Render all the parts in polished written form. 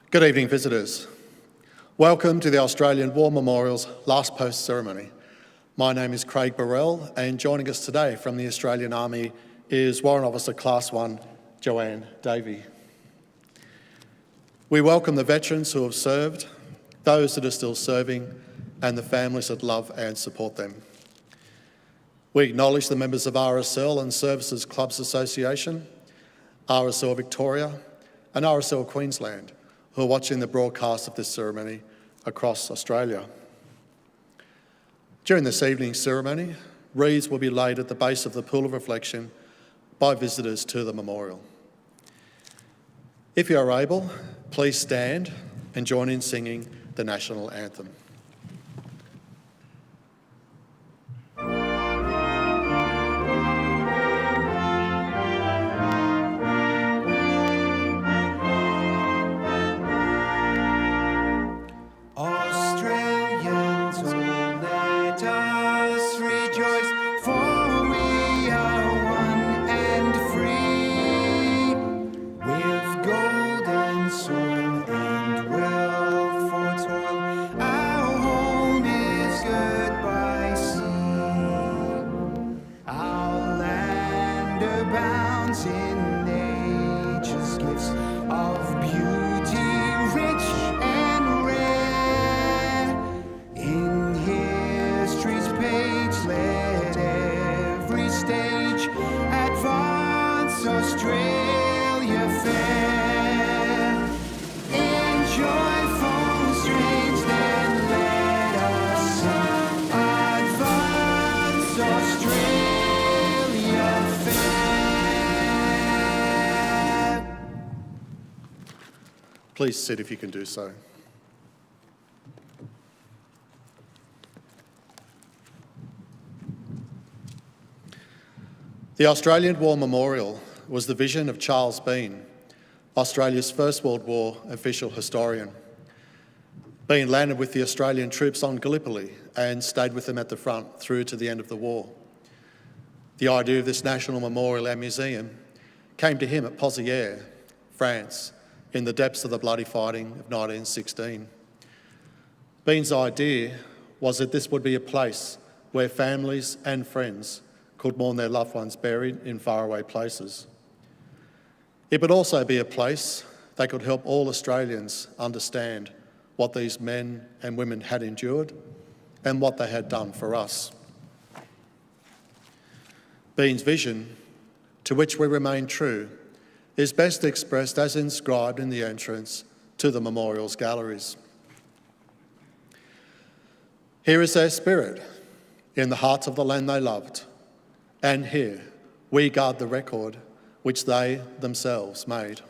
Good evening, visitors. Welcome to the Australian War Memorial's last post ceremony. My name is Craig Burrell, and joining us today from the Australian Army is Warrant Officer Class 1, Joanne Davey. We welcome the veterans who have served, those that are still serving, and the families that love and support them. We acknowledge the members of RSL and Services Clubs Association, RSL Victoria, and RSL Queensland, who are watching the broadcast of this ceremony across Australia. During this evening's ceremony, wreaths will be laid at the base of the Pool of Reflection by visitors to the memorial. If you are able, please stand and join in singing the National Anthem. Please sit if you can do so. The Australian War Memorial was the vision of Charles Bean, Australia's First World War official historian. Bean landed with the Australian troops on Gallipoli and stayed with them at the front through to the end of the war. The idea of this national memorial and museum came to him at Pozières, France, in the depths of the bloody fighting of 1916. Bean's idea was that this would be a place where families and friends could mourn their loved ones buried in faraway places. It would also be a place that could help all Australians understand what these men and women had endured and what they had done for us. Bean's vision, to which we remain true, is best expressed as inscribed in the entrance to the memorial's galleries. Here is their spirit, in the hearts of the land they loved, and here we guard the record which they themselves made.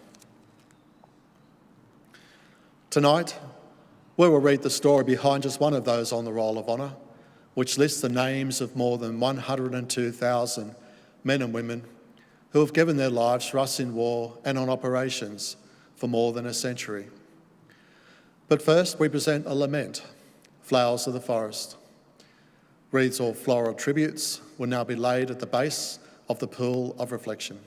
Tonight, we will read the story behind just one of those on the Roll of Honour, which lists the names of more than 102,000 men and women who have given their lives for us in war and on operations for more than a century. But first, we present a lament, Flowers of the Forest. Wreaths or floral tributes will now be laid at the base of the Pool of Reflection.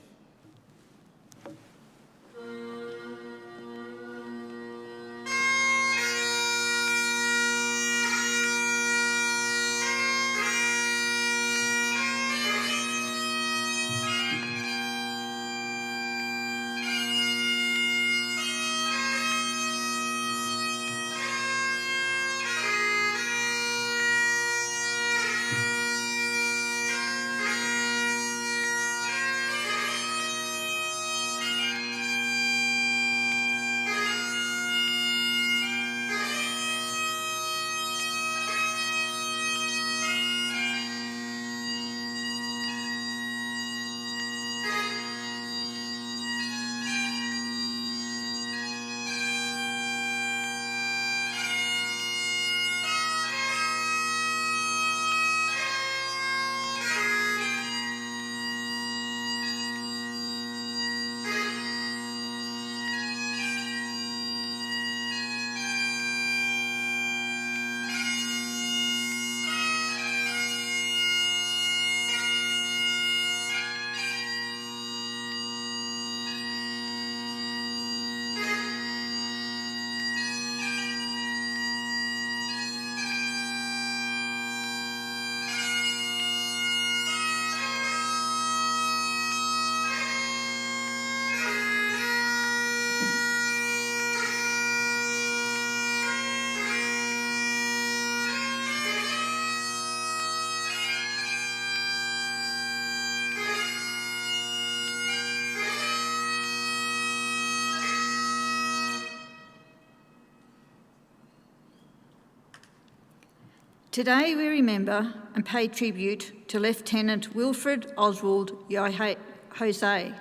Today we remember and pay tribute to Lieutenant Wilfrid Oswald Jose.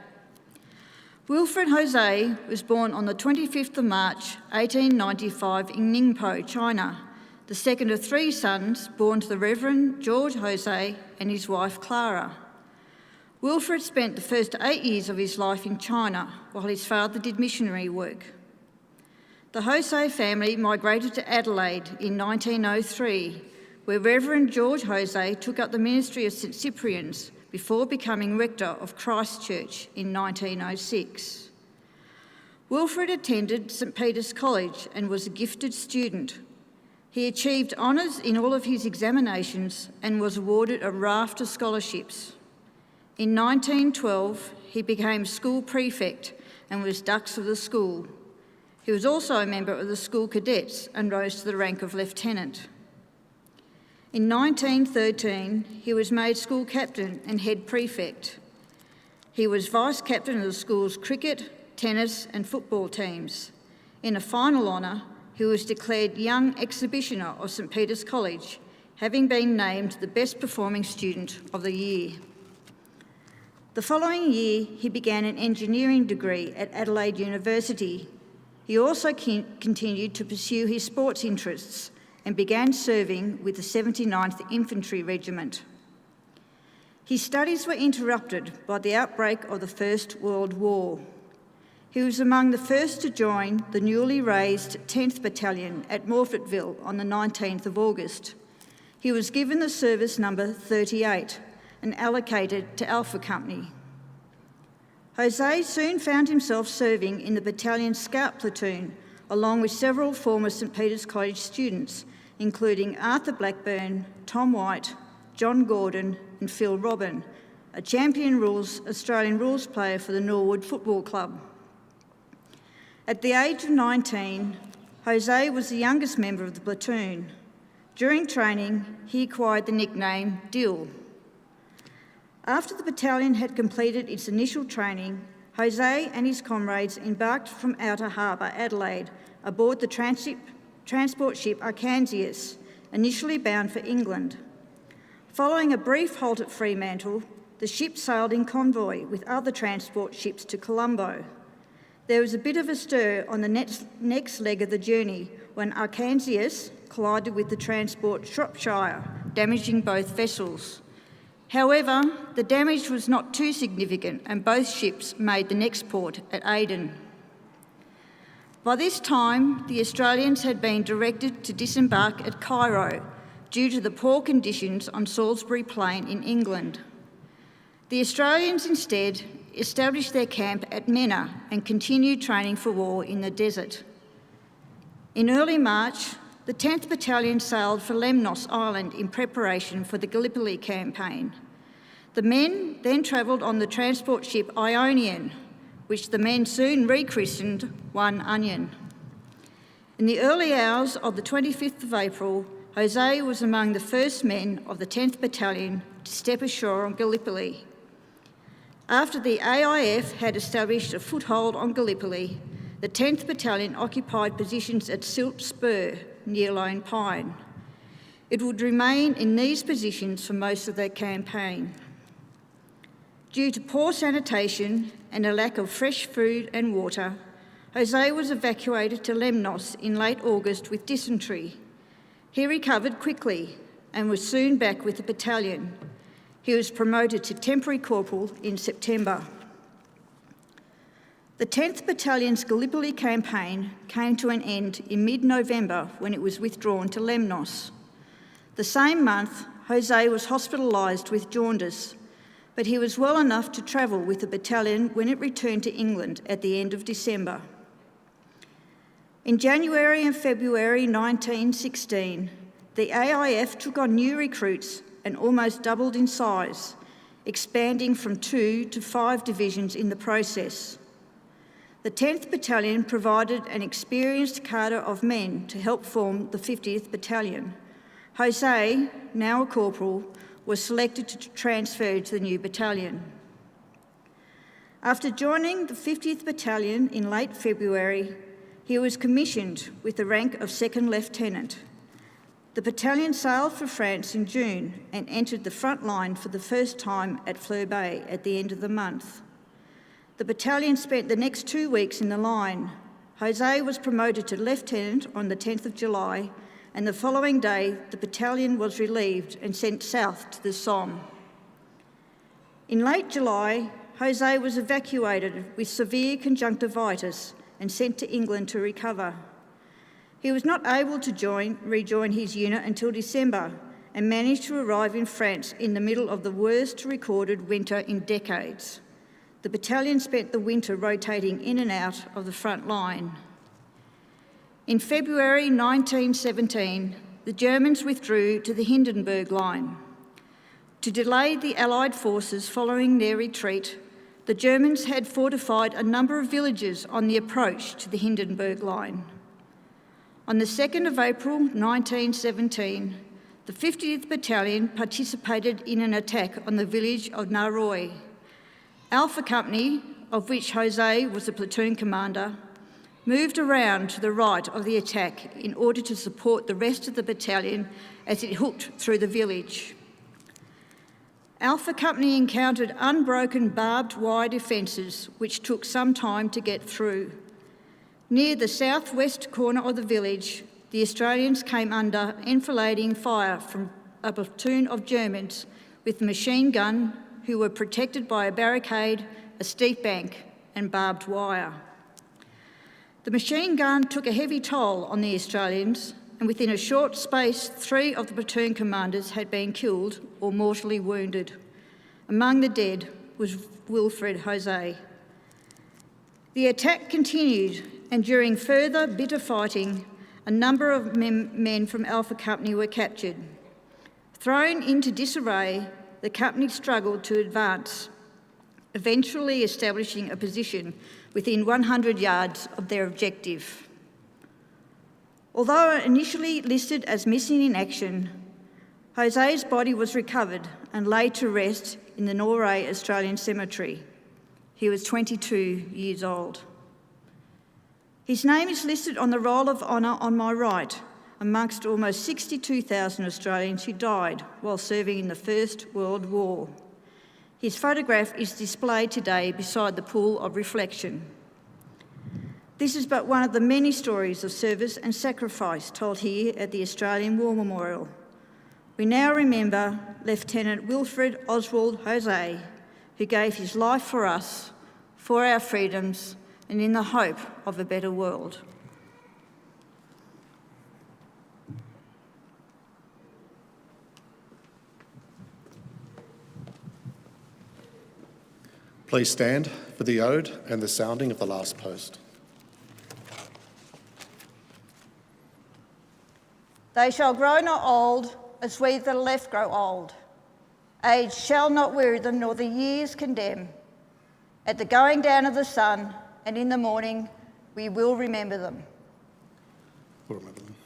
Wilfrid Jose was born on the 25th of March 1895 in Ningpo, China, the second of three sons born to the Reverend George Jose and his wife Clara. Wilfrid spent the first 8 years of his life in China while his father did missionary work. The Jose family migrated to Adelaide in 1903, where Reverend George Jose took up the ministry of St Cyprian's before becoming rector of Christ Church in 1906. Wilfrid attended St Peter's College and was a gifted student. He achieved honours in all of his examinations and was awarded a raft of scholarships. In 1912, he became school prefect and was dux of the school. He was also a member of the school cadets and rose to the rank of lieutenant. In 1913, he was made school captain and head prefect. He was vice captain of the school's cricket, tennis and football teams. In a final honour, he was declared Young Exhibitioner of St Peter's College, having been named the best performing student of the year. The following year, he began an engineering degree at Adelaide University. He also continued to pursue his sports interests and began serving with the 79th Infantry Regiment. His studies were interrupted by the outbreak of the First World War. He was among the first to join the newly raised 10th Battalion at Morfettville on the 19th of August. He was given the service number 38 and allocated to Alpha Company. Jose soon found himself serving in the battalion's scout platoon, along with several former St Peter's College students, including Arthur Blackburn, Tom White, John Gordon and Phil Robin, a champion Australian rules player for the Norwood Football Club. At the age of 19, Jose was the youngest member of the platoon. During training, he acquired the nickname Dill. After the battalion had completed its initial training, Jose and his comrades embarked from Outer Harbour, Adelaide, aboard the transport ship Arkansas, initially bound for England. Following a brief halt at Fremantle, the ship sailed in convoy with other transport ships to Colombo. There was a bit of a stir on the next leg of the journey when Arkansas collided with the transport Shropshire, damaging both vessels. However, the damage was not too significant and both ships made the next port at Aden. By this time, the Australians had been directed to disembark at Cairo due to the poor conditions on Salisbury Plain in England. The Australians instead established their camp at Mena and continued training for war in the desert. In early March, the 10th Battalion sailed for Lemnos Island in preparation for the Gallipoli campaign. The men then travelled on the transport ship Ionian, which the men soon rechristened One Onion. In the early hours of the 25th of April, Jose was among the first men of the 10th Battalion to step ashore on Gallipoli. After the AIF had established a foothold on Gallipoli, the 10th Battalion occupied positions at Silt Spur, near Lone Pine. It would remain in these positions for most of their campaign. Due to poor sanitation and a lack of fresh food and water, Jose was evacuated to Lemnos in late August with dysentery. He recovered quickly and was soon back with the battalion. He was promoted to temporary corporal in September. The 10th Battalion's Gallipoli campaign came to an end in mid-November when it was withdrawn to Lemnos. The same month, Jose was hospitalised with jaundice, but he was well enough to travel with the battalion when it returned to England at the end of December. In January and February 1916, the AIF took on new recruits and almost doubled in size, expanding from 2 to 5 divisions in the process. The 10th Battalion provided an experienced cadre of men to help form the 50th Battalion. Jose, now a corporal, was selected to transfer to the new battalion. After joining the 50th Battalion in late February, he was commissioned with the rank of second lieutenant. The battalion sailed for France in June and entered the front line for the first time at Fleur Bay at the end of the month. The battalion spent the next 2 weeks in the line. Jose was promoted to lieutenant on the 10th of July, and the following day the battalion was relieved and sent south to the Somme. In late July, Jose was evacuated with severe conjunctivitis and sent to England to recover. He was not able to rejoin his unit until December and managed to arrive in France in the middle of the worst recorded winter in decades. The battalion spent the winter rotating in and out of the front line. In February 1917, the Germans withdrew to the Hindenburg Line. To delay the Allied forces following their retreat, the Germans had fortified a number of villages on the approach to the Hindenburg Line. On the 2nd of April 1917, the 50th Battalion participated in an attack on the village of Naroi. Alpha Company, of which Jose was the platoon commander, moved around to the right of the attack in order to support the rest of the battalion as it hooked through the village. Alpha Company encountered unbroken barbed wire defences which took some time to get through. Near the southwest corner of the village, the Australians came under enfilading fire from a platoon of Germans with a machine gun who were protected by a barricade, a steep bank and barbed wire. The machine gun took a heavy toll on the Australians, and within a short space, 3 of the platoon commanders had been killed or mortally wounded. Among the dead was Wilfrid Jose. The attack continued, and during further bitter fighting, a number of men from Alpha Company were captured. Thrown into disarray, the company struggled to advance, eventually establishing a position within 100 yards of their objective. Although initially listed as missing in action, Jose's body was recovered and laid to rest in the Norway Australian Cemetery. He was 22 years old. His name is listed on the Roll of Honour on my right, amongst almost 62,000 Australians who died while serving in the First World War. His photograph is displayed today beside the pool of reflection. This is but one of the many stories of service and sacrifice told here at the Australian War Memorial. We now remember Lieutenant Wilfrid Oswald Jose, who gave his life for us, for our freedoms, and in the hope of a better world. Please stand for the ode and the sounding of the last post. They shall grow not old as we that are left grow old. Age shall not weary them, nor the years condemn. At the going down of the sun and in the morning, we will remember them. We'll remember them.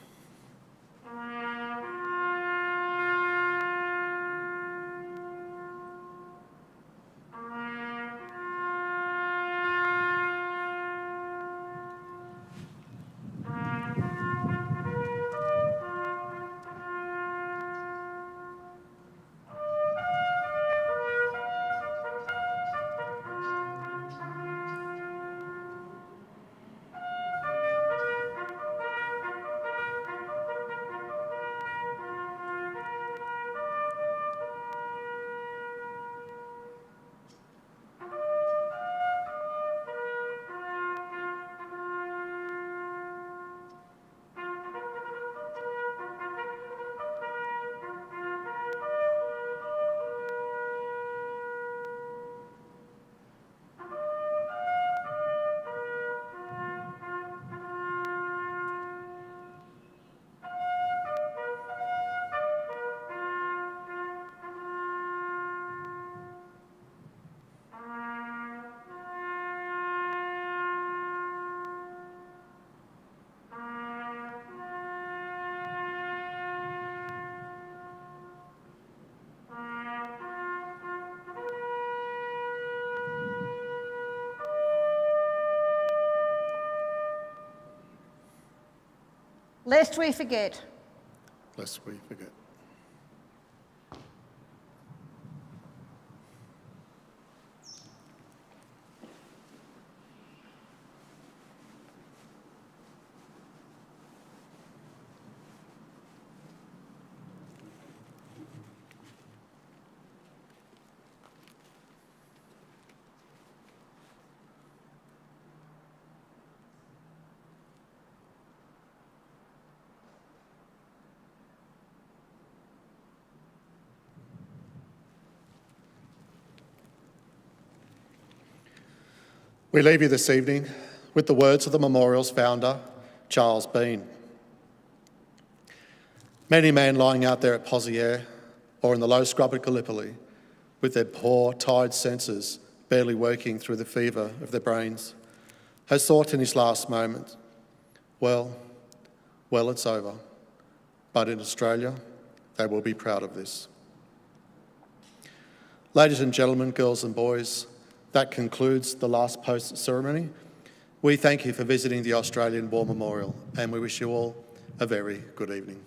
Lest we forget, lest we forget. We leave you this evening with the words of the memorial's founder, Charles Bean. Many men lying out there at Poziere or in the low scrub at Gallipoli with their poor, tired senses barely working through the fever of their brains, has thought in his last moment, well, it's over. But in Australia, they will be proud of this. Ladies and gentlemen, girls and boys, that concludes the last post ceremony. We thank you for visiting the Australian War Memorial and we wish you all a very good evening.